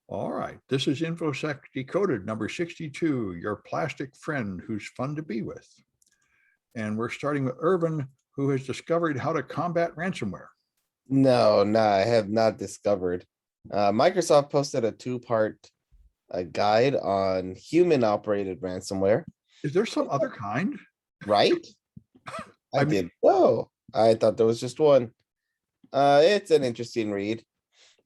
All right. This is Infosec Decoded number 62, your plastic friend who's fun to be with. And we're starting with Irvin, who has discovered how to combat ransomware. No, I have not discovered. Microsoft posted a two-part guide on human-operated ransomware, Is there some other kind? right? I I mean, did. Oh, I thought there was just one. It's an interesting read.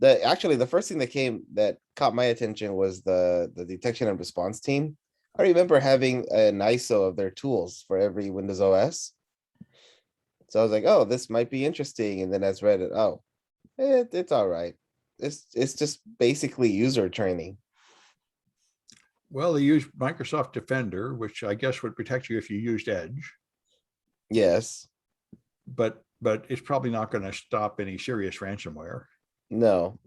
The first thing that caught my attention was the detection and response team. I remember having an ISO of their tools for every Windows OS. So I was like, oh, this might be interesting. And then as read it, oh, it's all right. It's just basically user training. well, they use Microsoft Defender, which I guess would protect you if you used Edge, Yes. but it's probably not going to stop any serious ransomware. No,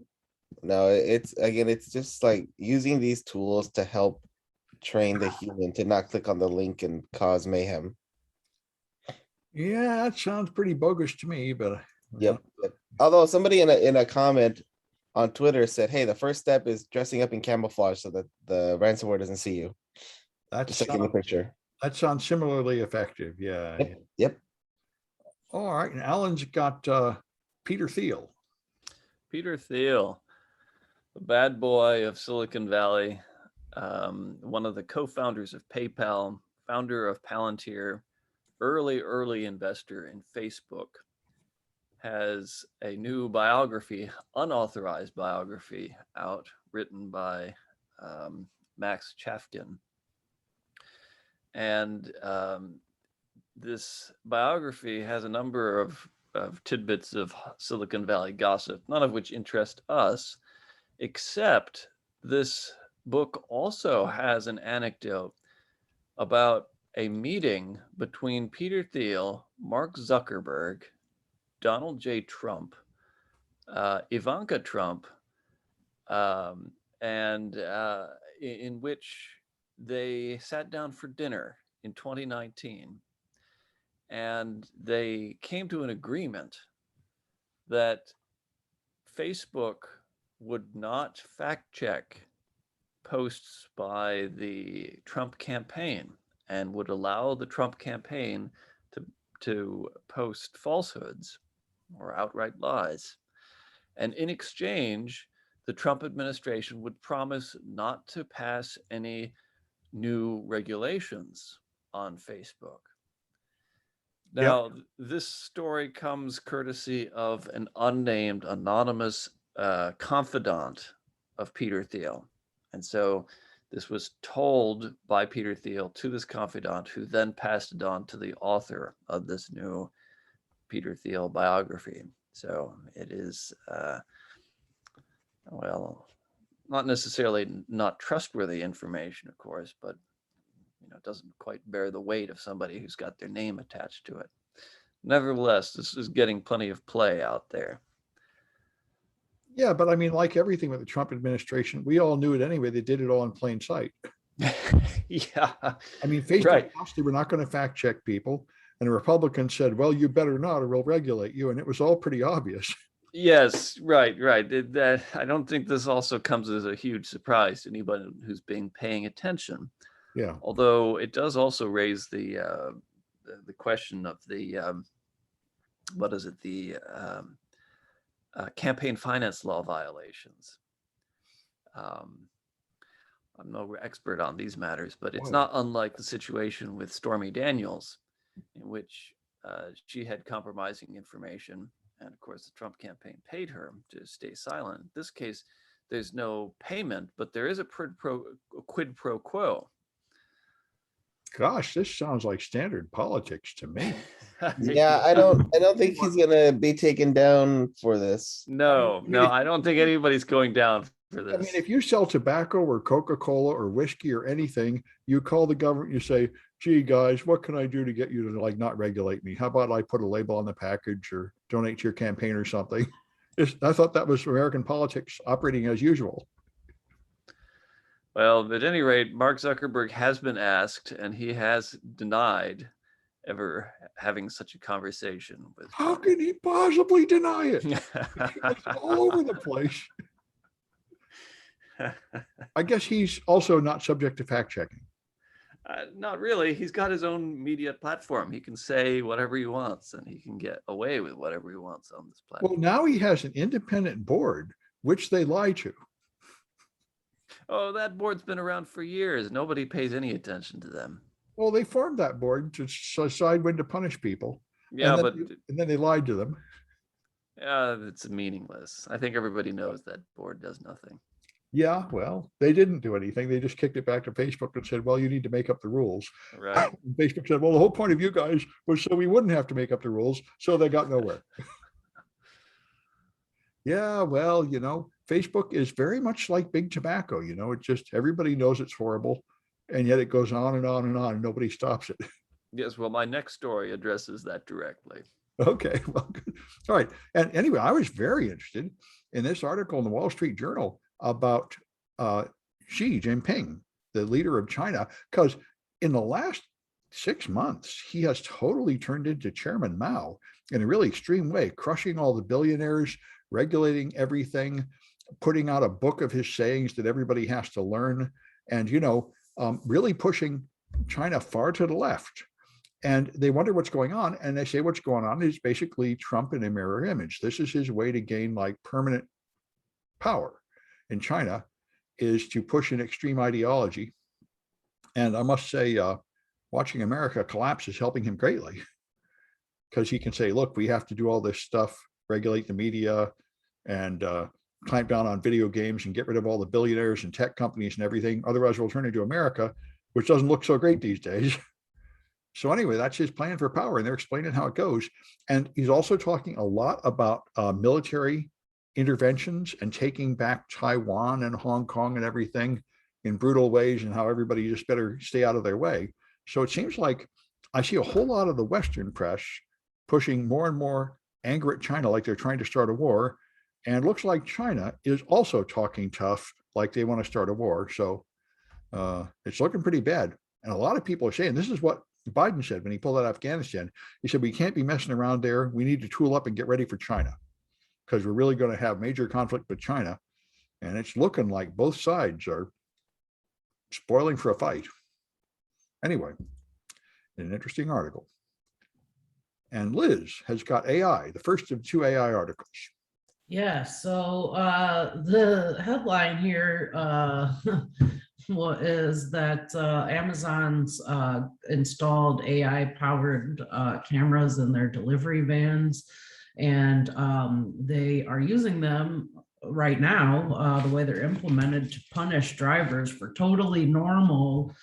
it's just like using these tools to help train the human to not click on the link and cause mayhem. Yeah, that sounds pretty bogus to me, but Yep. Although somebody in a comment on Twitter said, hey, the first step is dressing up in camouflage so that the ransomware doesn't see you. Just like in the picture. that sounds similarly effective. Yeah. Yep. All right. And Alan's got Peter Thiel. Peter Thiel, the bad boy of Silicon Valley, one of the co-founders of PayPal, founder of Palantir, early investor in Facebook, has a new biography, unauthorized biography out, written by Max Chafkin. And this biography has a number of tidbits of Silicon Valley gossip, none of which interest us, except this book also has an anecdote about a meeting between Peter Thiel, Mark Zuckerberg, Donald J. Trump, Ivanka Trump, and in which they sat down for dinner in 2019. And they came to an agreement that Facebook would not fact check posts by the Trump campaign and would allow the Trump campaign to post falsehoods or outright lies. And in exchange, the Trump administration would promise not to pass any new regulations on Facebook. Now, this story comes courtesy of an unnamed, anonymous confidant of Peter Thiel. And so this was told by Peter Thiel to this confidant, who then passed it on to the author of this new Peter Thiel biography. So it is, well, not necessarily not trustworthy information, of course, but it doesn't quite bear the weight of somebody who's got their name attached to it. Nevertheless, this is getting plenty of play out there. Yeah, but I mean, like everything with the Trump administration, we all knew it anyway. They did it all in plain sight. Yeah. I mean, Facebook announced they were not going to fact check people. And the Republicans said, well, you better not, or we'll regulate you. And it was all pretty obvious. Yes, right. I don't think this also comes as a huge surprise to anybody who's been paying attention. Yeah. Although it does also raise the question of the campaign finance law violations. I'm no expert on these matters, but it's not unlike the situation with Stormy Daniels, in which she had compromising information, and of course the Trump campaign paid her to stay silent. In this case, there's no payment, but there is a quid pro quo. Gosh, this sounds like standard politics to me. Yeah, I don't think he's gonna be taken down for this. No, I don't think anybody's going down for this. I mean, if you sell tobacco or Coca-Cola or whiskey or anything, you call the government, you say, gee, guys, what can I do to get you to not regulate me? How about I put a label on the package or donate to your campaign or something? I thought that was American politics operating as usual. Well, at any rate, Mark Zuckerberg has been asked, and he has denied ever having such a conversation with How can he possibly deny it? It's all over the place. I guess he's also not subject to fact checking. Not really. He's got his own media platform. He can say whatever he wants, and he can get away with whatever he wants on this platform. Well, now he has an independent board, which they lie to. Oh, that board's been around for years. Nobody pays any attention to them. Well, they formed that board to decide when to punish people. Yeah, And then they lied to them. It's meaningless. I think everybody knows that board does nothing. Yeah, well, they didn't do anything. They just kicked it back to Facebook and said, well, you need to make up the rules. Right. Facebook said, well, the whole point of you guys was so we wouldn't have to make up the rules. So they got nowhere. Yeah, well, Facebook is very much like big tobacco. It just, everybody knows it's horrible. And yet it goes on and on and on, and nobody stops it. Yes, well, my next story addresses that directly. Okay, well, good. All right. And anyway, I was very interested in this article in the Wall Street Journal about Xi Jinping, the leader of China, because in the last 6 months, he has totally turned into Chairman Mao in a really extreme way, crushing all the billionaires, regulating everything, putting out a book of his sayings that everybody has to learn, and, really pushing China far to the left. And they wonder what's going on. And they say what's going on is basically Trump in a mirror image. This is his way to gain like permanent power in China, is to push an extreme ideology. And I must say, watching America collapse is helping him greatly, because he can say, look, we have to do all this stuff, regulate the media and clamp down on video games and get rid of all the billionaires and tech companies and everything. Otherwise, we'll turn into America, which doesn't look so great these days. So anyway, that's his plan for power, and they're explaining how it goes. And he's also talking a lot about military interventions and taking back Taiwan and Hong Kong and everything in brutal ways, and how everybody just better stay out of their way. So it seems like I see a whole lot of the Western press pushing more and more anger at China, like they're trying to start a war. And it looks like China is also talking tough, like they want to start a war. So it's looking pretty bad. And a lot of people are saying this is what Biden said when he pulled out Afghanistan. He said, we can't be messing around there. We need to tool up and get ready for China, because we're really going to have major conflict with China. And it's looking like both sides are spoiling for a fight. Anyway, an interesting article. And Liz has got AI, the first of 2 AI articles. Yeah, so the headline here is that Amazon's installed AI-powered cameras in their delivery vans, and they are using them right now, the way they're implemented, to punish drivers for totally normal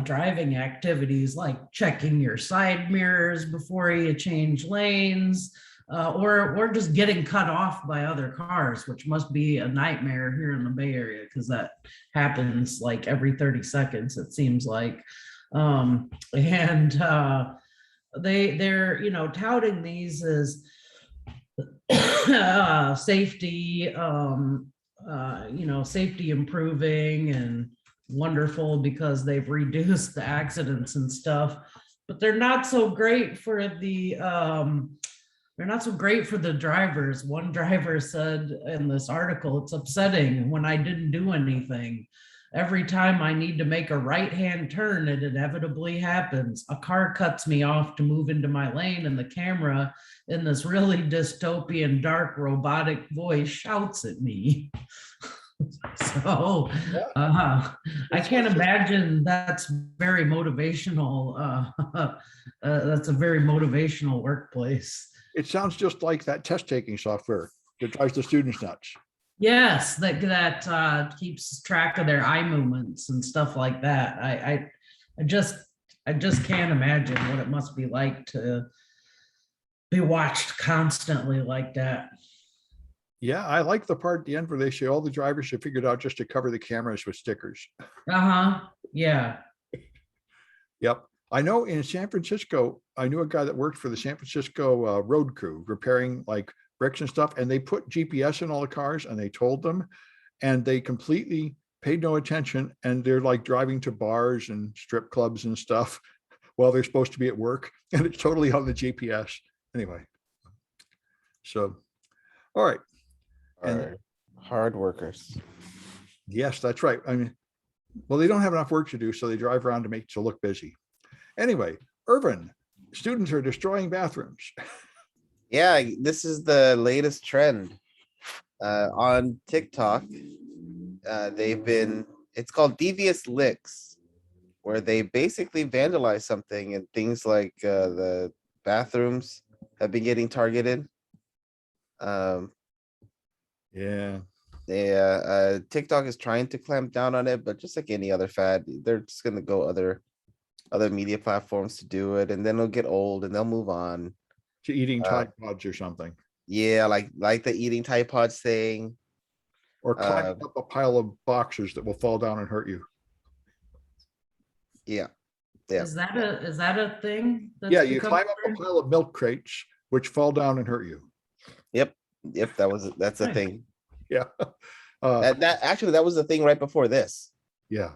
driving activities, like checking your side mirrors before you change lanes, or just getting cut off by other cars, which must be a nightmare here in the Bay Area, because that happens like every 30 seconds, it seems like. They're touting these as safety, safety improving and wonderful because they've reduced the accidents and stuff, but they're not so great for the drivers. One driver said in this article, it's upsetting when I didn't do anything. Every time I need to make a right-hand turn, it inevitably happens. A car cuts me off to move into my lane, and the camera in this really dystopian, dark, robotic voice shouts at me. So I can't imagine that's very motivational. That's a very motivational workplace. It sounds just like that test taking software that drives the students nuts. Yes, that keeps track of their eye movements and stuff like that. I just can't imagine what it must be like to be watched constantly like that. Yeah, I like the part at the end where they say all the drivers have figured out just to cover the cameras with stickers. Yeah. Yep. I know in San Francisco, I knew a guy that worked for the San Francisco road crew, repairing like bricks and stuff, and they put GPS in all the cars, and they told them, and they completely paid no attention, and they're like driving to bars and strip clubs and stuff while they're supposed to be at work, and it's totally on the GPS. Anyway, so all right. And hard workers. Yes, that's right. I mean, well, they don't have enough work to do, so they drive around to make it look busy. Anyway, Irvin, students are destroying bathrooms. Yeah, this is the latest trend on TikTok. It's called devious licks, where they basically vandalize something, and things like the bathrooms have been getting targeted. Um, Yeah. TikTok is trying to clamp down on it, but just like any other fad, they're just gonna go other media platforms to do it, and then it'll get old and they'll move on. To eating Tide Pods or something. Yeah, like the eating Tide Pods thing. Or climbing up a pile of boxes that will fall down and hurt you. Yeah. Is that a thing? that's Yeah, you become climb up a trend? pile of milk crates, which fall down and hurt you. Yep. That's a thing. Yeah. That was the thing right before this. Yeah.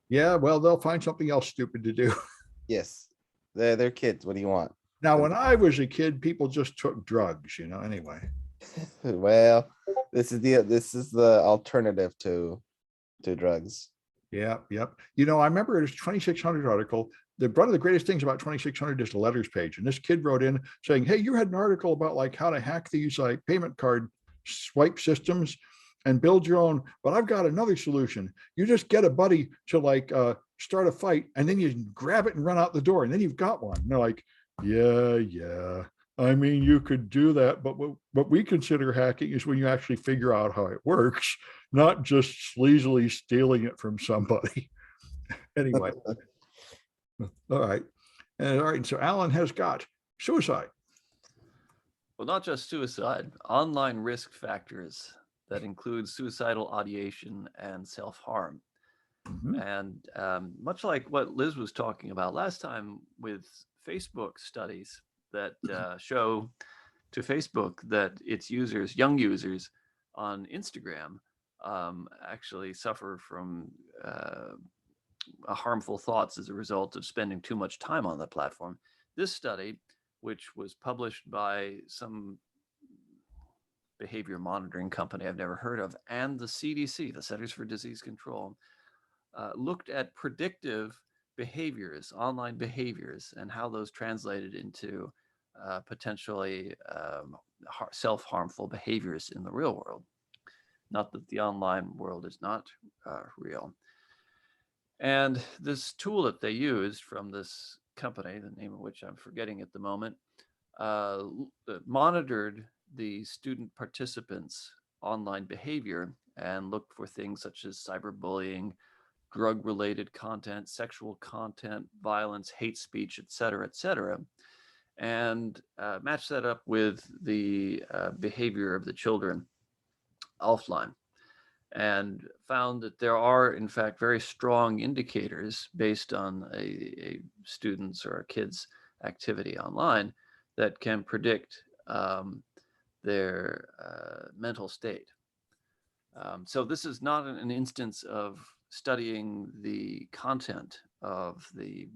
Yeah, well, they'll find something else stupid to do. Yes. They're kids. What do you want? Now, when I was a kid, people just took drugs, anyway. Well, this is the alternative to drugs. Yeah, yep. I remember it was 2600 article. One of the greatest things about 2600 is the letters page. And this kid wrote in saying, hey, you had an article about like how to hack these like payment card swipe systems and build your own. But I've got another solution. You just get a buddy to like start a fight, and then you grab it and run out the door, and then you've got one. And they're like, yeah. I mean, you could do that, but what we consider hacking is when you actually figure out how it works, not just sleazily stealing it from somebody. Anyway. All right. And so Alan has got suicide. Well, not just suicide, online risk factors that include suicidal ideation and self-harm. Mhm. And much like what Liz was talking about last time with Facebook studies that show to Facebook that its users, young users on Instagram, actually suffer from harmful thoughts as a result of spending too much time on the platform. This study, which was published by some behavior monitoring company I've never heard of, and the CDC, the Centers for Disease Control, looked at predictive behaviors, online behaviors, and how those translated into potentially self-harmful behaviors in the real world. Not that the online world is not real. And this tool that they used from this company, the name of which I'm forgetting at the moment, monitored the student participants' online behavior and looked for things such as cyberbullying, drug-related content, sexual content, violence, hate speech, et cetera, and matched that up with the behavior of the children offline, and found that there are, in fact, very strong indicators based on a student's or a kid's activity online that can predict their mental state. So this is not an instance of studying the content of the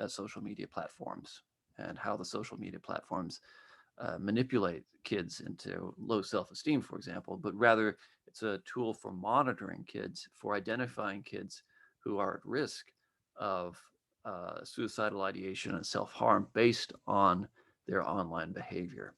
social media platforms and how the social media platforms manipulate kids into low self-esteem, for example, but rather it's a tool for monitoring kids, for identifying kids who are at risk of suicidal ideation and self-harm based on their online behavior.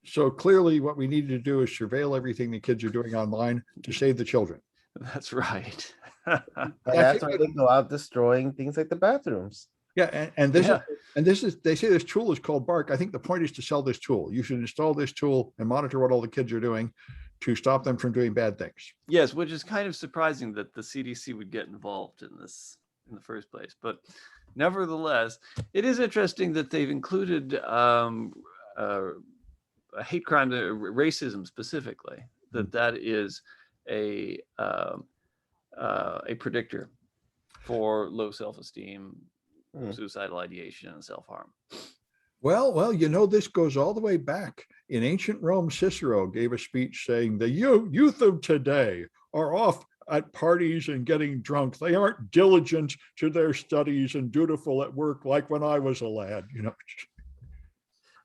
So clearly what we need to do is surveil everything the kids are doing online to save the children. That's right. And that's why they go out destroying things like the bathrooms. Yeah, and this is they say this tool is called Bark. I think the point is to sell this tool. You should install this tool and monitor what all the kids are doing to stop them from doing bad things. Yes, which is kind of surprising that the CDC would get involved in this in the first place. But nevertheless, it is interesting that they've included hate crime, racism specifically, that is a predictor for low self-esteem, suicidal ideation, and self-harm. Well, this goes all the way back. In ancient Rome, Cicero gave a speech saying the youth of today are off at parties and getting drunk. They aren't diligent to their studies and dutiful at work like when I was a lad,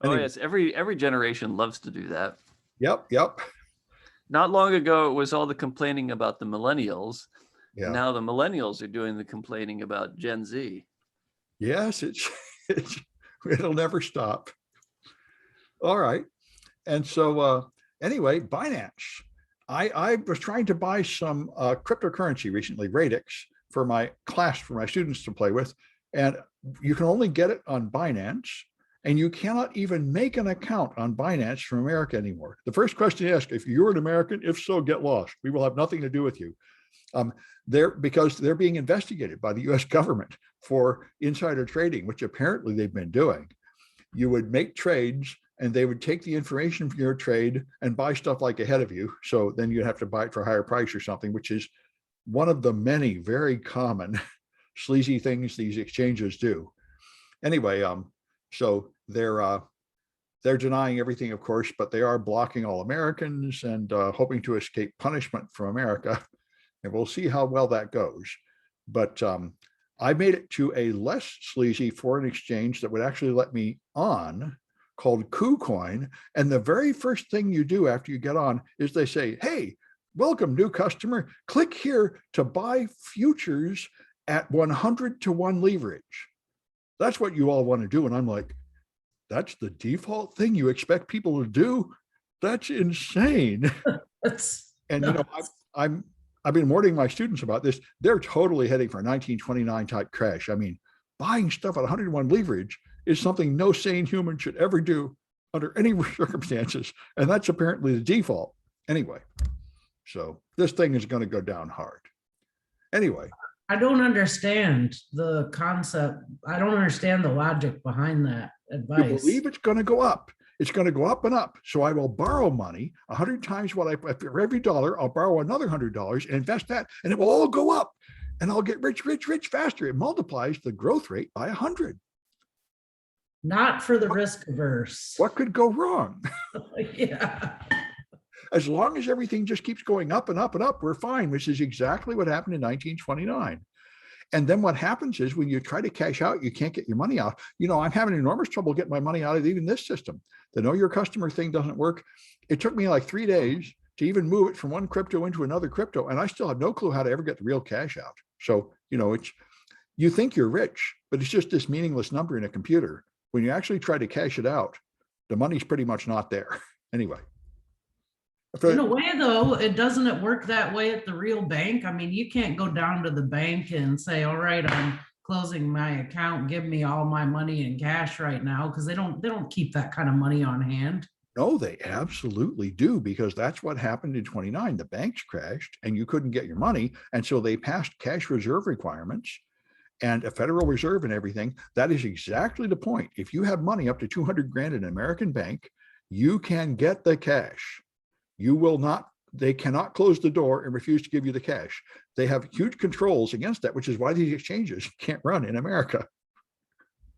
Oh yes, every generation loves to do that. Yep. Not long ago, it was all the complaining about the millennials. Yeah. And now the millennials are doing the complaining about Gen Z. Yes, it'll never stop. All right. And so anyway, Binance. I was trying to buy some cryptocurrency recently, Radix, for my class, for my students to play with. And you can only get it on Binance. And you cannot even make an account on Binance from America anymore. The first question you ask, if you're an American, if so, get lost. We will have nothing to do with you. Because they're being investigated by the US government for insider trading, which apparently they've been doing. You would make trades and they would take the information from your trade and buy stuff like ahead of you. So then you'd have to buy it for a higher price or something, which is one of the many very common sleazy things these exchanges do. Anyway, so they're denying everything, of course, but they are blocking all Americans and hoping to escape punishment from America. And we'll see how well that goes. But I made it to a less sleazy foreign exchange that would actually let me on, called KuCoin. And the very first thing you do after you get on is they say, hey, welcome, new customer. Click here to buy futures at 100-to-1 leverage. That's what you all want to do. And I'm like, that's the default thing you expect people to do? That's insane. And you know, I've been warning my students about this. They're totally heading for a 1929 type crash. I mean, buying stuff at 101 leverage is something no sane human should ever do under any circumstances. And that's apparently the default. Anyway, so this thing is going to go down hard. Anyway. I don't understand the concept. I don't understand the logic behind that advice. You believe it's going to go up. It's going to go up and up. So I will borrow money 100 times what for every dollar, I'll borrow another $100 and invest that, and it will all go up. And I'll get rich, rich, rich faster. It multiplies the growth rate by 100. Not for the risk averse. What could go wrong? Yeah. As long as everything just keeps going up and up and up, we're fine, which is exactly what happened in 1929. And then what happens is when you try to cash out, you can't get your money out. You know, I'm having enormous trouble getting my money out of even this system. The know your customer thing doesn't work. It took me like 3 days to even move it from one crypto into another crypto. And I still have no clue how to ever get the real cash out. So, you know, you think you're rich, but it's just this meaningless number in a computer. When you actually try to cash it out, the money's pretty much not there. Anyway. In a way, though, doesn't it work that way at the real bank? I mean, you can't go down to the bank and say, all right, I'm closing my account, give me all my money in cash right now, because they don't keep that kind of money on hand. No, they absolutely do, because that's what happened in 29. The banks crashed and you couldn't get your money. And so they passed cash reserve requirements and a Federal Reserve and everything. That is exactly the point. If you have money up to 200 grand in an American bank, you can get the cash. You will not, they cannot close the door and refuse to give you the cash. They have huge controls against that, which is why these exchanges can't run in America.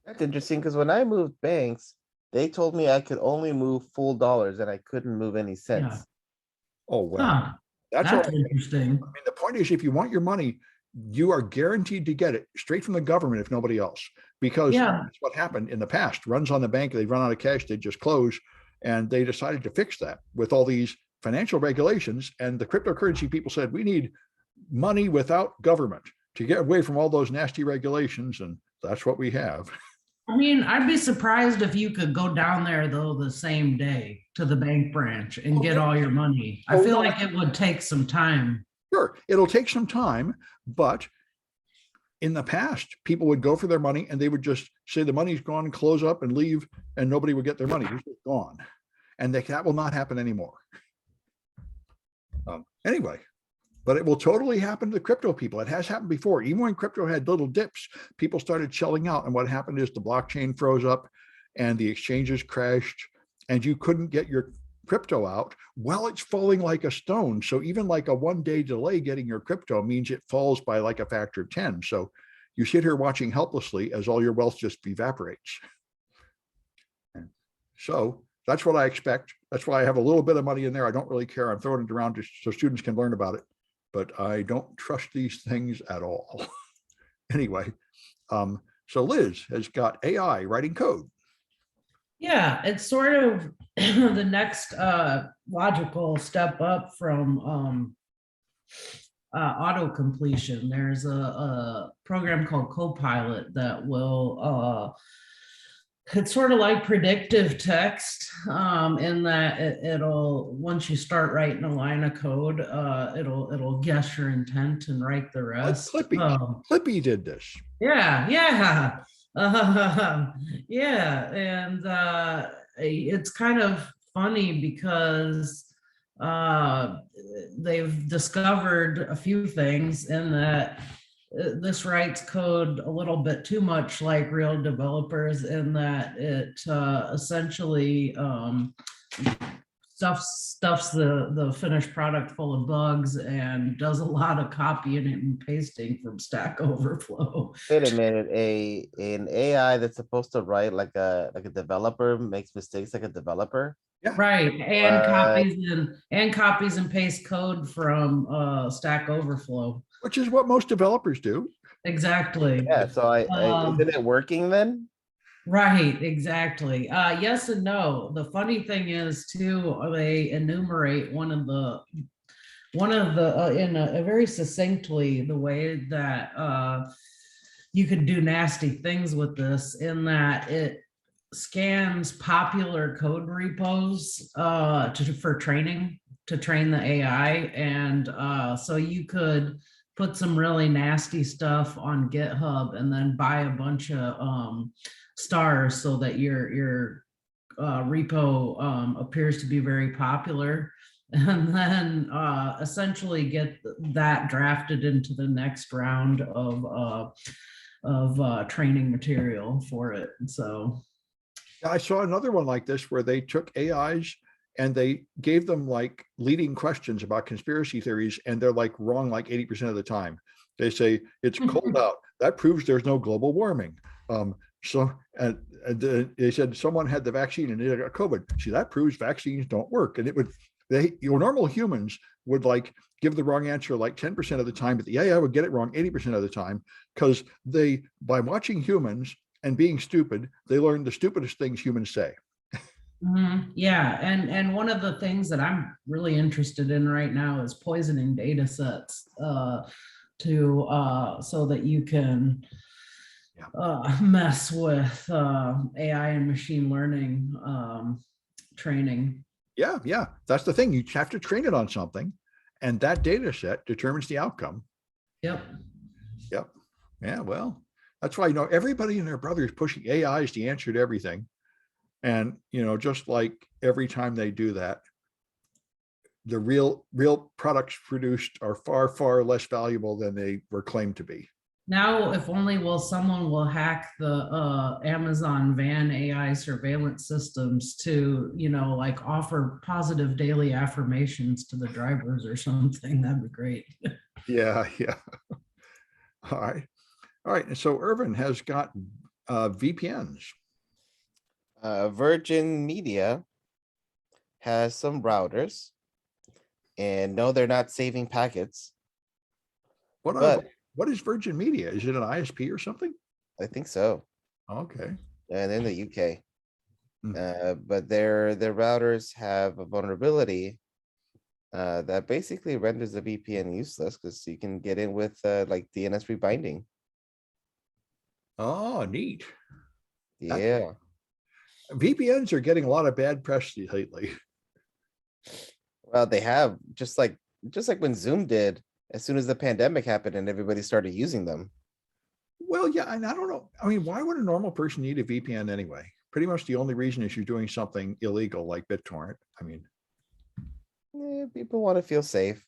That's interesting, because when I moved banks, they told me I could only move full dollars and I couldn't move any cents. Yeah. Oh, well, Huh, that's interesting. I mean, the point is, if you want your money, you are guaranteed to get it straight from the government, if nobody else, because that's what happened in the past. Runs on the bank, they run out of cash, they just close. And they decided to fix that with all these financial regulations. And the cryptocurrency people said, we need money without government to get away from all those nasty regulations. And that's what we have. I mean, I'd be surprised if you could go down there, though, the same day to the bank branch and get all your money. I feel like it would take some time. Sure, it'll take some time, but in the past, people would go for their money and they would just say the money's gone, close up and leave, and nobody would get their money. It's just gone. And that will not happen anymore. Anyway, but it will totally happen to the crypto people. It has happened before. Even when crypto had little dips, people started shelling out. And what happened is the blockchain froze up and the exchanges crashed and you couldn't get your crypto out while it's falling like a stone. So even like a 1 day delay getting your crypto means it falls by like a factor of 10. So you sit here watching helplessly as all your wealth just evaporates. And so that's what I expect. That's why I have a little bit of money in there. I don't really care. I'm throwing it around just so students can learn about it, but I don't trust these things at all. Anyway, so Liz has got AI writing code. Yeah, it's sort of the next logical step up from auto completion. There's a program called Copilot that will it's sort of like predictive text in that it'll, once you start writing a line of code, it'll guess your intent and write the Like rest. Clippy. Clippy did this. Yeah, yeah. Yeah, and it's kind of funny because they've discovered a few things in that this writes code a little bit too much like real developers, in that it essentially stuffs the finished product full of bugs and does a lot of copying and pasting from Stack Overflow. Wait a minute, an AI that's supposed to write like a developer makes mistakes like a developer? Right, and What? copies and paste code from Stack Overflow. Which is what most developers do. Exactly. Yeah, so isn't it working then? Right, exactly. Yes and no. The funny thing is too, they enumerate one of the in a very succinctly the way that you could do nasty things with this, in that it scans popular code repos for training, to train the AI. And so you could put some really nasty stuff on GitHub and then buy a bunch of stars so that your repo appears to be very popular, and then essentially get that drafted into the next round of training material for it. So I saw another one like this where they took AIs and they gave them like leading questions about conspiracy theories, and they're like wrong like 80% of the time. They say it's cold out. That proves there's no global warming. They said someone had the vaccine and they got COVID. See, that proves vaccines don't work. And it would, normal humans would like give the wrong answer like 10% of the time, but the AI would get it wrong 80% of the time, because by watching humans and being stupid, they learn the stupidest things humans say. Yeah, and one of the things that I'm really interested in right now is poisoning data sets so that you can mess with AI and machine learning training. Yeah, that's the thing. You have to train it on something, and that data set determines the outcome. Yep. Yeah, well, that's why, everybody and their brother is pushing AI as the answer to everything. And, just like every time they do that, the real products produced are far, far less valuable than they were claimed to be. Now, if only someone will hack the Amazon van AI surveillance systems to, like offer positive daily affirmations to the drivers or something. That'd be great. Yeah. All right. And so Irvin has got VPNs. Virgin Media has some routers, and no, they're not saving packets. What is Virgin Media? Is it an ISP or something? I think so. Okay. And in the UK. But their routers have a vulnerability that basically renders the VPN useless, because you can get in with like DNS rebinding. Oh, neat. Yeah. VPNs are getting a lot of bad press lately. Well, they have, just like when Zoom did, as soon as the pandemic happened and everybody started using them. Well, yeah, and I don't know. I mean, why would a normal person need a VPN anyway? Pretty much the only reason is you're doing something illegal like BitTorrent. I mean, people want to feel safe.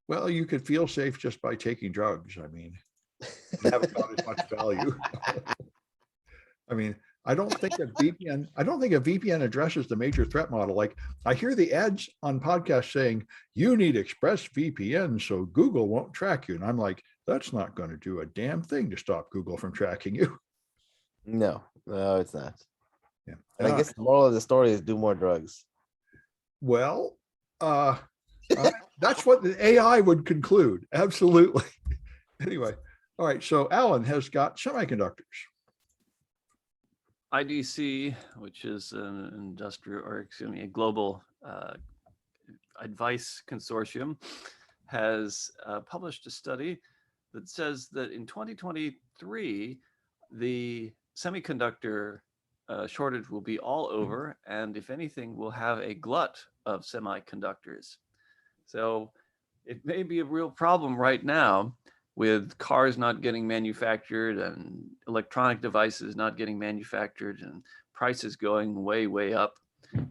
Well, you could feel safe just by taking drugs. I mean, you haven't got as much value. I mean, I don't think a VPN addresses the major threat model. Like, I hear the ads on podcasts saying you need ExpressVPN so Google won't track you. And I'm like, that's not going to do a damn thing to stop Google from tracking you. No, it's not. Yeah. And I guess the moral of the story is do more drugs. Well, that's what the AI would conclude. Absolutely. Anyway. All right. So Alan has got semiconductors. IDC, which is an industrial, or excuse me, a global advice consortium, has published a study that says that in 2023, the semiconductor shortage will be all over, and if anything, we'll have a glut of semiconductors. So it may be a real problem right now with cars not getting manufactured and electronic devices not getting manufactured and prices going way, way up.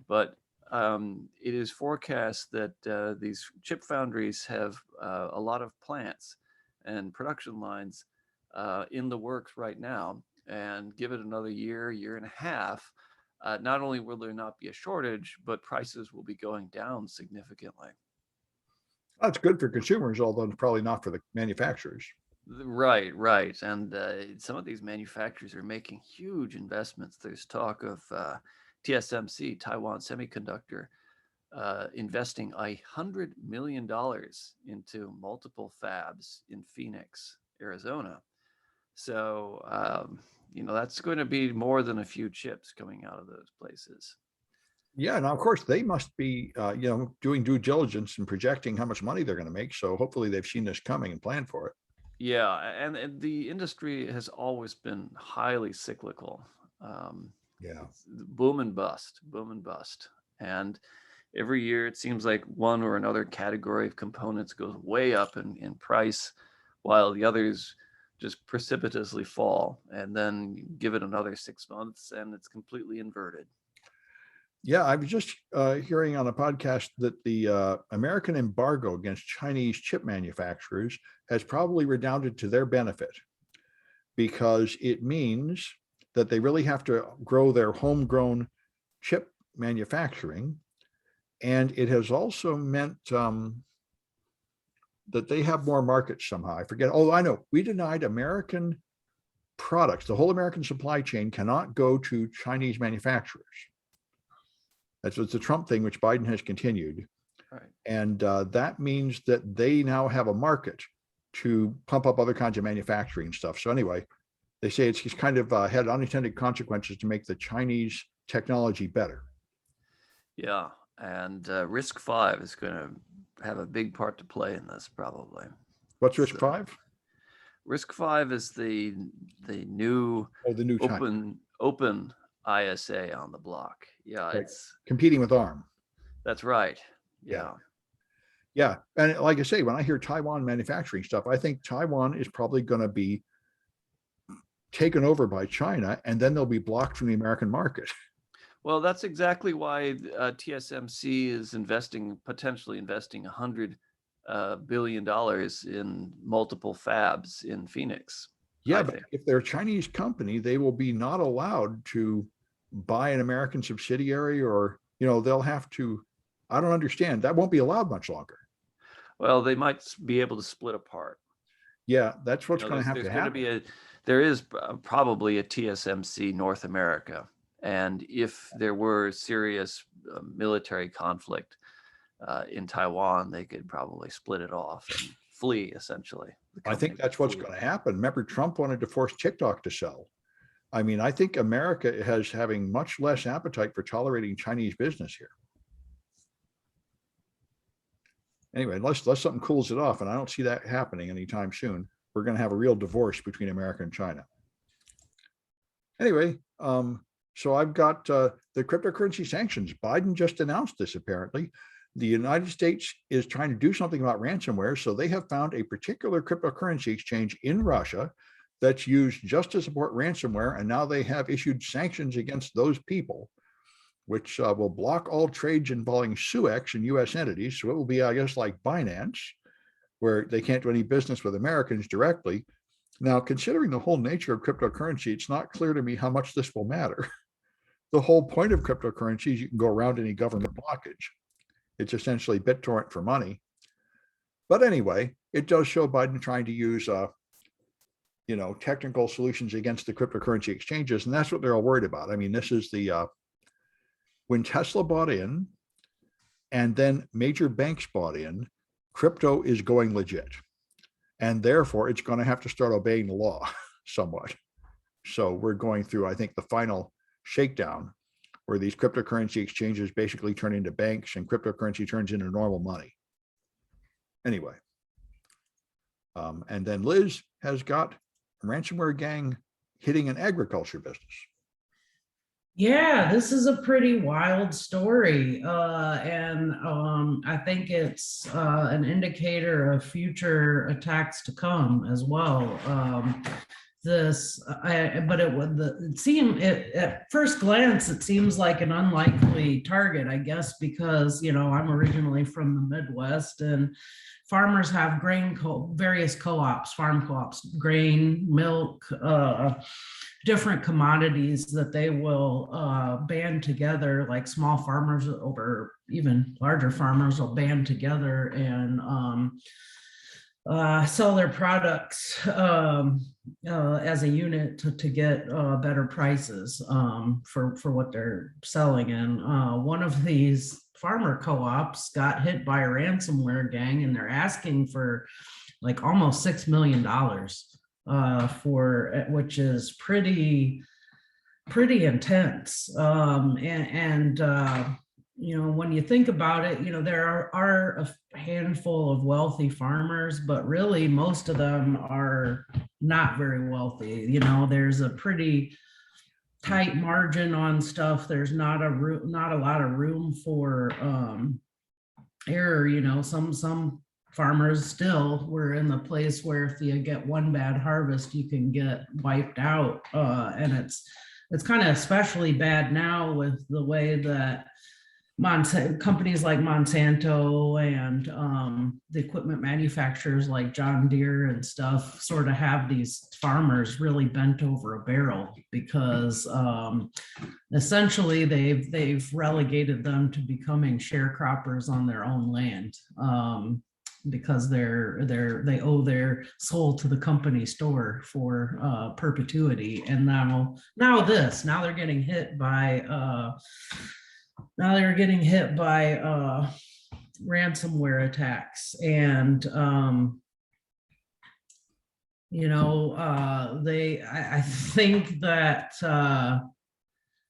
But it is forecast that these chip foundries have a lot of plants and production lines in the works right now. And give it another year, year and a half, not only will there not be a shortage, but prices will be going down significantly. That's good for consumers, although probably not for the manufacturers. Right, right. And some of these manufacturers are making huge investments. There's talk of TSMC, Taiwan Semiconductor, investing $100 million into multiple fabs in Phoenix, Arizona. So, that's going to be more than a few chips coming out of those places. Yeah, now of course they must be, doing due diligence and projecting how much money they're going to make. So hopefully they've seen this coming and planned for it. Yeah, and the industry has always been highly cyclical. Yeah. Boom and bust, boom and bust. And every year it seems like one or another category of components goes way up in price, while the others just precipitously fall. And then give it another 6 months and it's completely inverted. Yeah, I was just hearing on a podcast that the American embargo against Chinese chip manufacturers has probably redounded to their benefit, because it means that they really have to grow their homegrown chip manufacturing. And it has also meant that they have more markets somehow. I forget. Oh, I know. We denied American products. The whole American supply chain cannot go to Chinese manufacturers. That's the Trump thing, which Biden has continued. Right. And that means that they now have a market to pump up other kinds of manufacturing stuff. So anyway, they say it's kind of had unintended consequences to make the Chinese technology better. Yeah, and Risk-V is going to have a big part to play in this, probably. What's Risk-V? Risk-V is the new the new China. open ISA on the block. Yeah, Right. It's competing with ARM. That's right. Yeah. Yeah. And like I say, when I hear Taiwan manufacturing stuff, I think Taiwan is probably going to be taken over by China, and then they'll be blocked from the American market. Well, that's exactly why TSMC is potentially investing $100 billion in multiple fabs in Phoenix. Yeah, but if they're a Chinese company, they will be not allowed to buy an American subsidiary, or, they'll have to, I don't understand. That won't be allowed much longer. Well, they might be able to split apart. Yeah, that's what's going to have to happen. There is probably a TSMC North America. And if there were serious military conflict in Taiwan, they could probably split it off and flee, essentially. I think that's what's going to happen. Remember, Trump wanted to force TikTok to sell. I mean, I think America is having much less appetite for tolerating Chinese business here. Anyway, unless something cools it off, and I don't see that happening anytime soon, we're going to have a real divorce between America and China. Anyway, so I've got the cryptocurrency sanctions. Biden just announced this, apparently. The United States is trying to do something about ransomware. So they have found a particular cryptocurrency exchange in Russia that's used just to support ransomware. And now they have issued sanctions against those people, which will block all trades involving SUEX and US entities. So it will be, I guess, like Binance, where they can't do any business with Americans directly. Now, considering the whole nature of cryptocurrency, it's not clear to me how much this will matter. The whole point of cryptocurrency is you can go around any government blockage. It's essentially BitTorrent for money. But anyway, it does show Biden trying to use, technical solutions against the cryptocurrency exchanges. And that's what they're all worried about. I mean, this is when Tesla bought in and then major banks bought in, crypto is going legit. And therefore, it's going to have to start obeying the law somewhat. So we're going through, I think, the final shakedown, where these cryptocurrency exchanges basically turn into banks and cryptocurrency turns into normal money. Anyway, and then Liz has got a ransomware gang hitting an agriculture business. Yeah, this is a pretty wild story. And I think it's an indicator of future attacks to come as well. At first glance, it seems like an unlikely target, I guess, because, I'm originally from the Midwest and farmers have various co-ops, farm co-ops, grain, milk, different commodities that they will band together, like small farmers or even larger farmers will band together and sell their products as a unit to get better prices for what they're selling. And one of these farmer co-ops got hit by a ransomware gang, and they're asking for like almost $6 million which is pretty intense. When you think about it, there are a handful of wealthy farmers, but really most of them are not very wealthy. There's a pretty tight margin on stuff. There's not a lot of room for error. Some farmers still were in the place where if you get one bad harvest, you can get wiped out. And it's kind of especially bad now with the way that companies like Monsanto and the equipment manufacturers like John Deere and stuff sort of have these farmers really bent over a barrel because essentially they've relegated them to becoming sharecroppers on their own land. Because they owe their soul to the company store for perpetuity. And now they're getting hit by ransomware attacks. And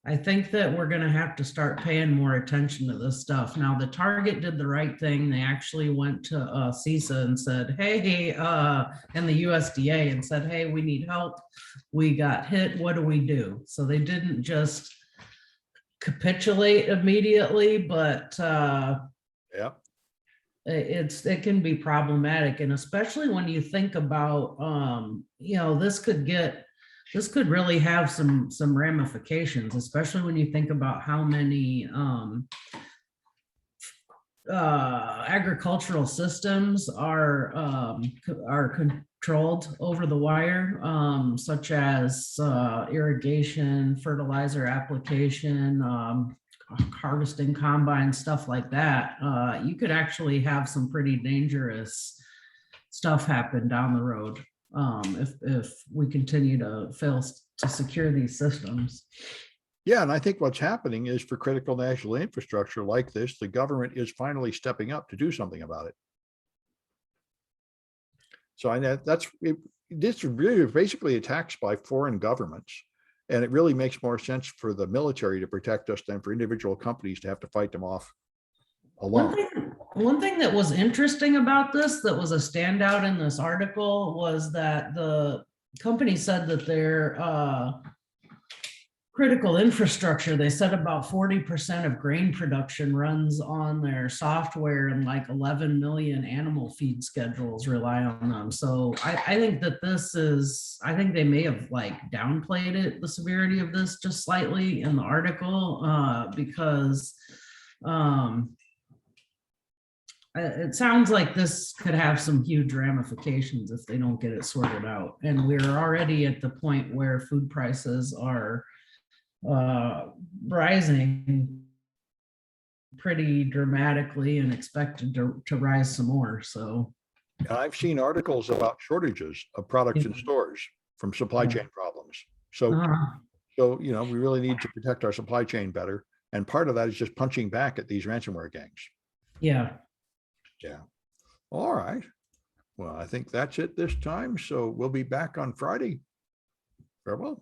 I think that we're going to have to start paying more attention to this stuff. Now, the Target did the right thing. They actually went to CISA and said, hey, and the USDA and said, hey, we need help. We got hit. What do we do? So they didn't just capitulate immediately, but it can be problematic. And especially when you think about, this could really have some ramifications, especially when you think about how many agricultural systems are controlled over the wire, such as irrigation, fertilizer application, harvesting combines, stuff like that. You could actually have some pretty dangerous stuff happen down the road. If we continue to fail to secure these systems. Yeah, and I think what's happening is for critical national infrastructure like this, the government is finally stepping up to do something about it. So I know this really basically attacks by foreign governments, and it really makes more sense for the military to protect us than for individual companies to have to fight them off alone. One thing that was interesting about this, that was a standout in this article, was that the company said that their critical infrastructure, they said about 40% of grain production runs on their software, and like 11 million animal feed schedules rely on them. So I think that I think they may have like downplayed it, the severity of this just slightly in the article, because it sounds like this could have some huge ramifications if they don't get it sorted out. And we're already at the point where food prices are rising pretty dramatically and expected to rise some more. So I've seen articles about shortages of products in stores from supply chain problems. So we really need to protect our supply chain better. And part of that is just punching back at these ransomware gangs. Yeah. All right. Well, I think that's it this time. So we'll be back on Friday. Farewell.